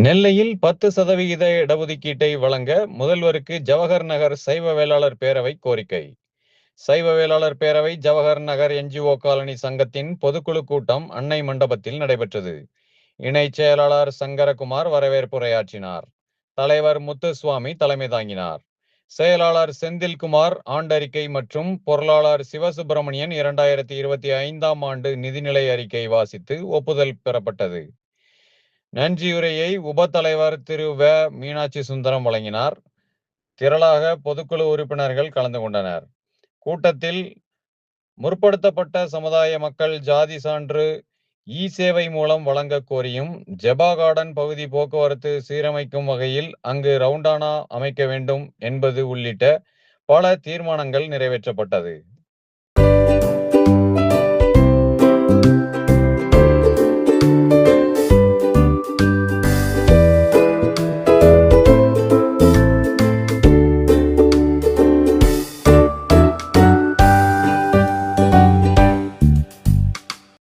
நெல்லையில் 10% இடஒதுக்கீட்டை வழங்க முதல்வருக்கு ஜவஹர் நகர் சைவ வேளாளர் பேரவை கோரிக்கை. சைவ வேளாளர் பேரவை ஜவஹர் நகர் என்ஜிஓ காலனி சங்கத்தின் பொதுக்குழு கூட்டம் அன்னை மண்டபத்தில் நடைபெற்றது. இணைச் செயலாளர் சங்கரகுமார் வரவேற்புரையாற்றினார். தலைவர் முத்துசுவாமி தலைமை தாங்கினார். செயலாளர் செந்தில்குமார் ஆண்டறிக்கை மற்றும் பொருளாளர் சிவசுப்பிரமணியன் 2025ஆம் ஆண்டு நிதிநிலை அறிக்கை வாசித்து ஒப்புதல் பெறப்பட்டது. நன்றியுரையை உபத்தலைவர் திரு வ. மீனாட்சி சுந்தரம் வழங்கினார். திரளாக பொதுக்குழு உறுப்பினர்கள் கலந்து கொண்டனர். கூட்டத்தில் முற்படுத்தப்பட்ட சமுதாய மக்கள் ஜாதி சான்று இ-சேவை மூலம் வழங்க கோரியும், ஜெபா கார்டன் பகுதி போக்குவரத்து சீரமைக்கும் வகையில் அங்கு ரவுண்டானா அமைக்க வேண்டும் என்பது உள்ளிட்ட பல தீர்மானங்கள் நிறைவேற்றப்பட்டது.